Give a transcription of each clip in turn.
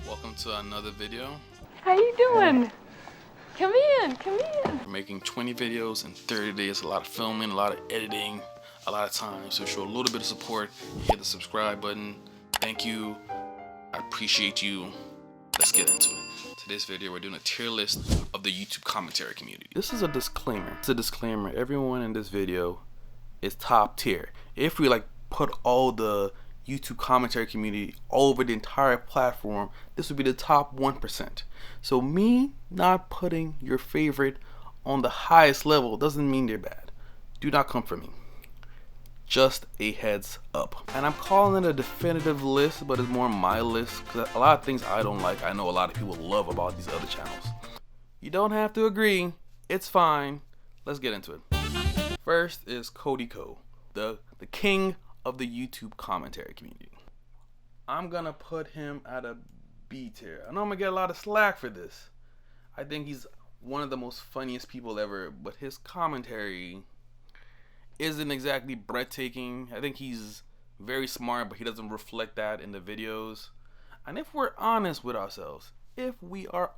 Welcome to another video. How you doing? Come in, come in. We're making 20 videos in 30 days, a lot of filming, a lot of editing, a lot of time. So show a little bit of support, hit the subscribe button. Thank you, I appreciate you. Let's get into it. Today's video, we're doing a tier list of the YouTube commentary community. This is a disclaimer. It's a disclaimer. Everyone in this video is top tier. If we put all the YouTube commentary community all over the entire platform, this would be the top 1%. So me not putting your favorite on the highest level doesn't mean they're bad. Do not come for me. Just a heads up. And I'm calling it a definitive list, but it's more my list because a lot of things I don't like, I know a lot of people love about these other channels. You don't have to agree. It's fine. Let's get into it. First is Cody Ko, the king of the YouTube commentary community. I'm gonna put him at a B tier. I know I'm gonna get a lot of slack for this. I think he's one of the most funniest people ever, but his commentary isn't exactly breathtaking. I think he's very smart, but he doesn't reflect that in the videos. And if we're honest with ourselves, his videos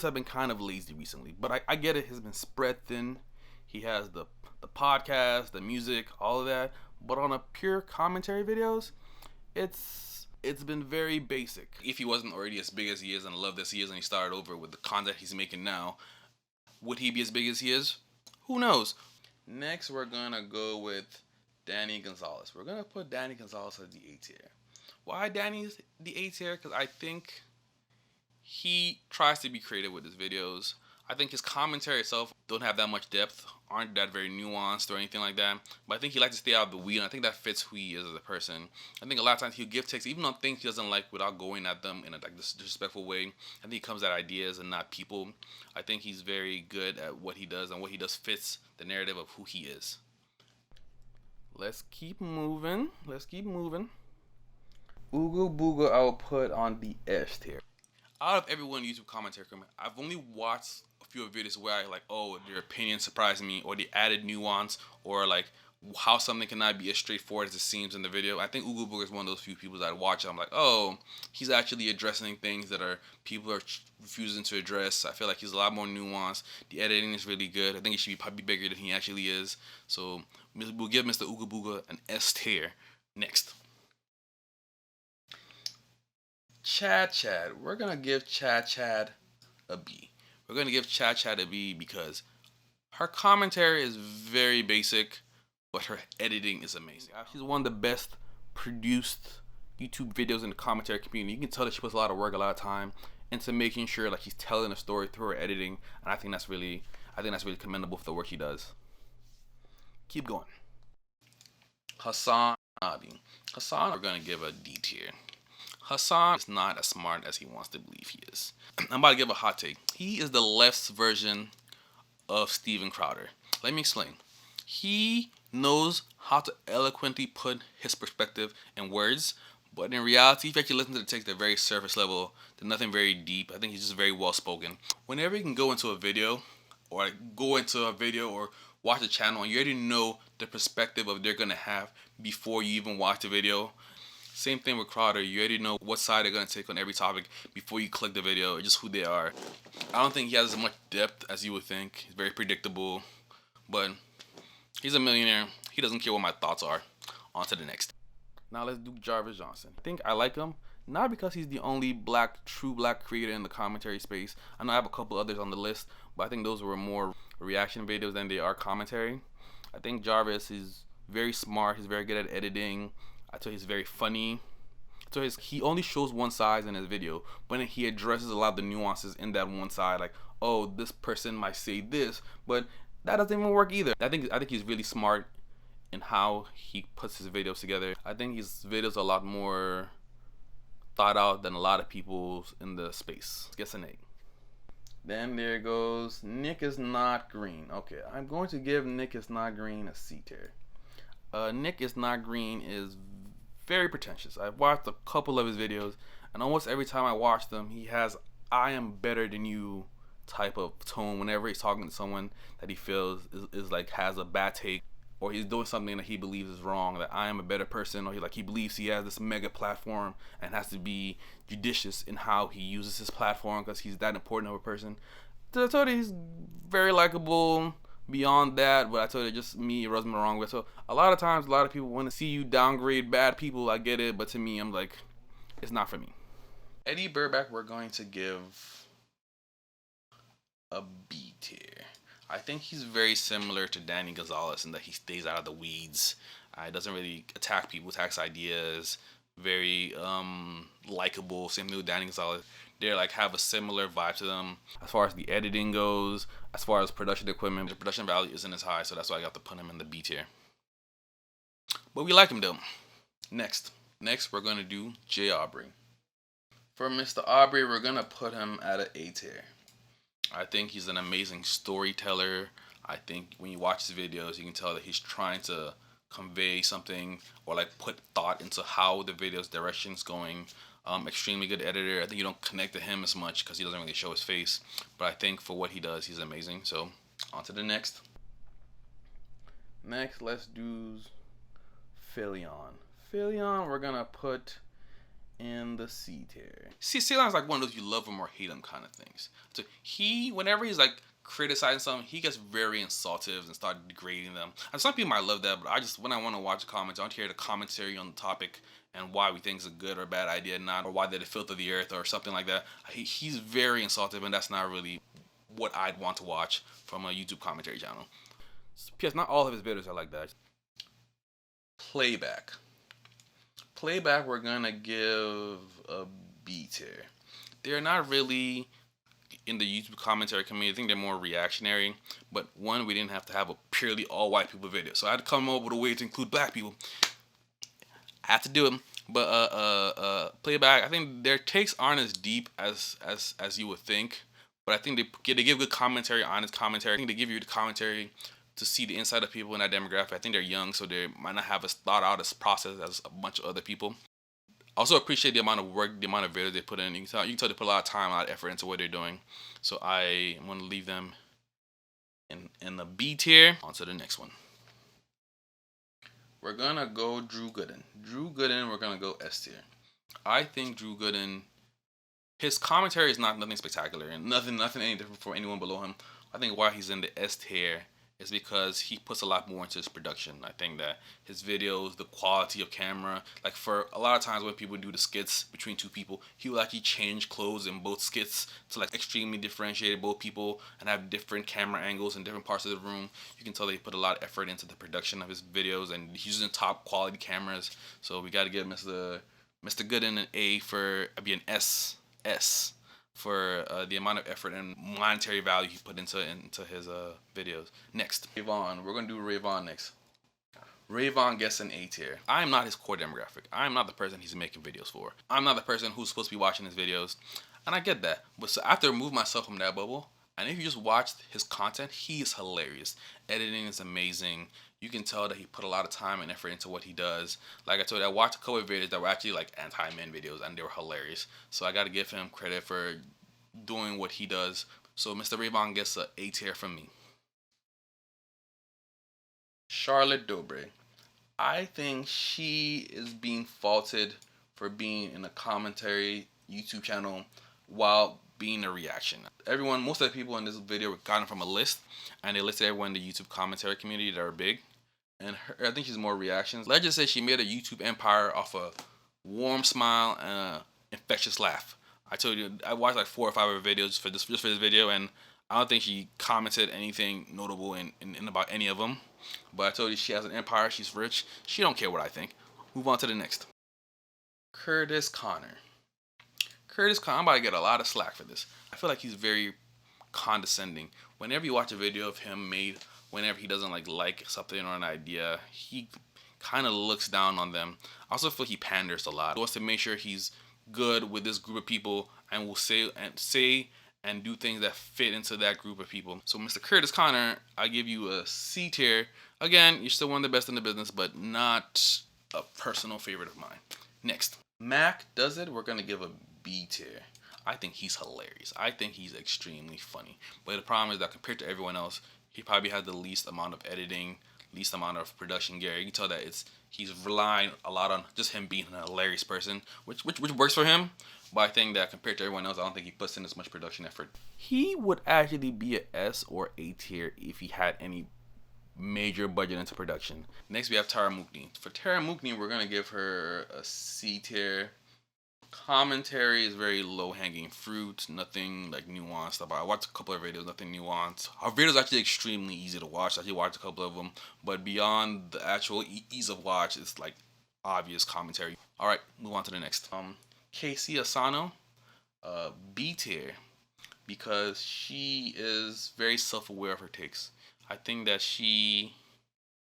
have been kind of lazy recently, but I get it. He's been spread thin. He has the podcast, the music, all of that, but on a pure commentary videos, it's been very basic. If he wasn't already as big as he is and loved as he is and he started over with the content he's making now, would he be as big as he is? Who knows? Next, we're gonna go with Danny Gonzalez. We're gonna put Danny Gonzalez at the A tier. Why Danny's the A tier? Because I think he tries to be creative with his videos. I think his commentary itself don't have that much depth, aren't that very nuanced or anything like that. But I think he likes to stay out of the weed, and I think that fits who he is as a person. I think a lot of times he'll give takes, even on things he doesn't like, without going at them in a disrespectful way. I think he comes at ideas and not people. I think he's very good at what he does, and what he does fits the narrative of who he is. Let's keep moving. Ooga Booga I'll put on the S tier. Out of everyone in YouTube commentary, I've only watched a few videos where I their opinion surprised me, or the added nuance, or how something cannot be as straightforward as it seems in the video. I think Ooga Booga is one of those few people that I watch. I'm like, oh, he's actually addressing things that people are refusing to address. I feel like he's a lot more nuanced. The editing is really good. I think he should be probably bigger than he actually is. So we'll give Mr. Ooga Booga an S tier. Next, Chad. We're gonna give Chad a B. We're gonna give Chad a B because her commentary is very basic, but her editing is amazing. She's one of the best produced YouTube videos in the commentary community. You can tell that she puts a lot of work, a lot of time into making sure she's telling a story through her editing, and I think that's really commendable for the work she does. Keep going. Hasanabi. Hasan, we're gonna give a D tier. Hasan is not as smart as he wants to believe he is. I'm about to give a hot take. He is the left's version of Steven Crowder. Let me explain. He knows how to eloquently put his perspective in words, but in reality, if you actually listen to the text, they're very surface level. They're nothing very deep. I think he's just very well spoken. Whenever you can go into a video, or watch a channel, and you already know the perspective of they're gonna have before you even watch the video. Same thing with Crowder. You already know what side they're going to take on every topic before you click the video, or just who they are. I don't think he has as much depth as you would think. He's very predictable, but he's a millionaire. He doesn't care what my thoughts are. On to the next. Now let's do Jarvis Johnson. I think I like him, not because he's the only true black creator in the commentary space. I know I have a couple others on the list, but I think those were more reaction videos than they are commentary. I think Jarvis is very smart. He's very good at editing. I thought he's very funny. So he only shows one side in his video, but he addresses a lot of the nuances in that one side. Oh, this person might say this, but that doesn't even work either. I think he's really smart in how he puts his videos together. I think his videos are a lot more thought out than a lot of people in the space. Guess an A. Then there goes nickisnotgreen. Okay, I'm going to give nickisnotgreen a C tier. Nickisnotgreen is very pretentious. I've watched a couple of his videos, and almost every time I watch them, he has "I am better than you" type of tone whenever he's talking to someone that he feels is has a bad take, or he's doing something that he believes is wrong, that I am a better person, or he believes he has this mega platform and has to be judicious in how he uses his platform because he's that important of a person. So I told you he's very likable. Beyond that, but I told you, just me, it rubs me the wrong way. So a lot of times, a lot of people want to see you downgrade bad people. I get it, but to me, I'm like, it's not for me. Eddy Burback, we're going to give a B tier. I think he's very similar to Danny Gonzalez in that he stays out of the weeds. He doesn't really attack people, attacks ideas. Very likable. Same thing with Danny Gonzalez. They like have a similar vibe to them as far as the editing goes, as far as production equipment. The production value isn't as high, so that's why I got to put him in the B tier. But we like him though. Next we're gonna do J Aubrey. For Mr. Aubrey, we're gonna put him at an A tier. I think he's an amazing storyteller. I think when you watch his videos, you can tell that he's trying to convey something or like put thought into how the video's direction's going. Extremely good editor. I think you don't connect to him as much because he doesn't really show his face, but I think for what he does, he's amazing. So on to the next. Let's do Philion. Philion, we're gonna put in the C tier. See, Philion's like one of those you love him or hate him kind of things. So whenever he's like criticizing something, he gets very insultive and start degrading them. And some people might love that, but when I want to watch a comment, I want to hear the commentary on the topic and why we think it's a good or bad idea, not or why they filter the earth or something like that. He's very insultive, and that's not really what I'd want to watch from a YouTube commentary channel. P.S. Not all of his videos are like that. Playback, we're gonna give a B tier. They're not really in the YouTube commentary community. I think they're more reactionary. But one, we didn't have to have a purely all white people video, so I had to come up with a way to include black people. I have to do it. But Playback, I think their takes aren't as deep as you would think. But I think they give good commentary, honest commentary. I think they give you the commentary to see the inside of people in that demographic. I think they're young, so they might not have as thought out as process as a bunch of other people. I also appreciate the amount of work, the amount of videos they put in. You can tell they put a lot of time, a lot of effort into what they're doing. So I want to leave them in the B tier. On to the next one. We're gonna go Drew Gooden. We're gonna go S tier. I think Drew Gooden, his commentary is nothing spectacular and nothing any different for anyone below him. I think why he's in the S tier is because he puts a lot more into his production. I think that his videos, the quality of camera, like for a lot of times when people do the skits between two people, he will actually change clothes in both skits to like extremely differentiate both people and have different camera angles in different parts of the room. You can tell they put a lot of effort into the production of his videos, and he's using top quality cameras. So we got to give Mr. Gooden an A for an S for the amount of effort and monetary value he put into his videos. Next, RAVON. We're gonna do RAVON next. RAVON gets an A tier. I am not his core demographic. I am not the person he's making videos for. I'm not the person who's supposed to be watching his videos, and I get that. But so I have to remove myself from that bubble. And if you just watched his content, he is hilarious. Editing is amazing. You can tell that he put a lot of time and effort into what he does. Like I told you, I watched a couple of videos that were actually like anti-men videos, and they were hilarious. So I got to give him credit for doing what he does. So Mr. RAVON gets an A tier from me. Charlotte Dobre. I think she is being faulted for being in a commentary YouTube channel while being a reaction. Most of the people in this video got them from a list, and they listed everyone in the YouTube commentary community that are big. And I think she's more reactions. Let's just say she made a YouTube empire off a warm smile and an infectious laugh. I told you, I watched like 4 or 5 of her videos just for this video, and I don't think she commented anything notable in about any of them. But I told you, she has an empire, she's rich, she don't care what I think. Move on to the next. Kurtis Conner. I'm about to get a lot of slack for this. I feel like he's very condescending. Whenever you watch a video of him made, whenever he doesn't like something or an idea, he kind of looks down on them. I also feel he panders a lot. He wants to make sure he's good with this group of people and will say and do things that fit into that group of people. So Mr. Kurtis Conner, I give you a C tier. Again, you're still one of the best in the business, but not a personal favorite of mine. Next, MacDoesIt, we're gonna give a B tier. I think he's hilarious. I think he's extremely funny. But the problem is that compared to everyone else, he probably has the least amount of editing, least amount of production gear. You can tell that he's relying a lot on just him being a hilarious person, which works for him. But I think that compared to everyone else, I don't think he puts in as much production effort. He would actually be a S or A tier if he had any major budget into production. Next we have Tara Mooknee. For Tara Mooknee, we're gonna give her a C tier. Commentary is very low-hanging fruit, nothing like nuanced about. I watched a couple of videos, nothing nuanced. Her videos are actually extremely easy to watch. I actually watched a couple of them, but beyond the actual ease of watch, it's like obvious commentary. All right, move on to the next. Casey Asano, B tier, because she is very self-aware of her takes. I think that she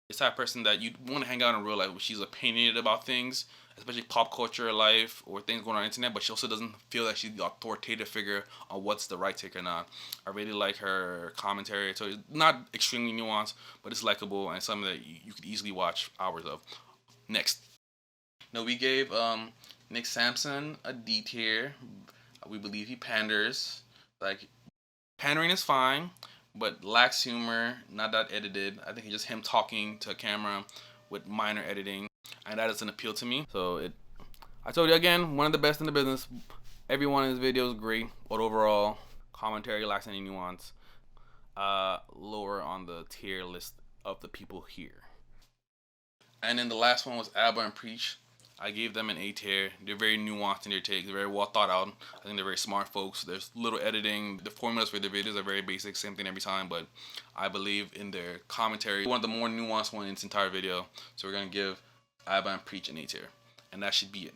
is that person that you want to hang out in real life. She's opinionated about things, especially pop culture, life, or things going on the internet, but she also doesn't feel like she's the authoritative figure on what's the right take or not. I really like her commentary. So it's not extremely nuanced, but it's likable and something that you could easily watch hours of. Next. Now we gave Nick Samsen a D tier. We believe he panders. Like, pandering is fine, but lacks humor, not that edited. I think it's just him talking to a camera with minor editing, and that doesn't appeal to me. So I told you again, one of the best in the business. Every one of his videos great, but overall commentary lacks any nuance. Lower on the tier list of the people here. And then the last one was Abba and Preach. I gave them an A tier. They're very nuanced in their takes. They're very well thought out. I think they're very smart folks. There's little editing. The formulas for their videos are very basic, same thing every time. But I believe in their commentary, one of the more nuanced ones in this entire video. So we're gonna give Abba and Preach an A tier, and that should be it.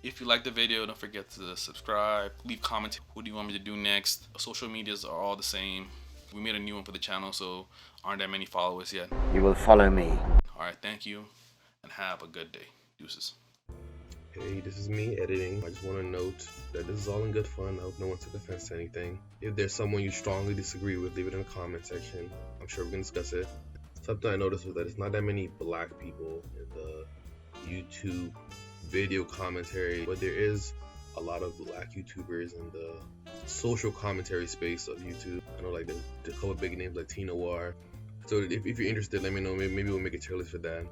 If you like the video, don't forget to subscribe, leave comments. What do you want me to do next? Social medias are all the same. We made a new one for the channel, so aren't that many followers yet. You will follow me. All right, thank you, and have a good day. Deuces. Hey, this is me editing. I just want to note that this is all in good fun. I hope no one took offense to anything. If there's someone you strongly disagree with, leave it in the comment section. I'm sure we can discuss it. Something I noticed was that it's not that many black people in the YouTube video commentary, but there is a lot of black YouTubers in the social commentary space of YouTube. I know like there's a couple big names like Tina War. So if you're interested, let me know. Maybe we'll make a tier list for that.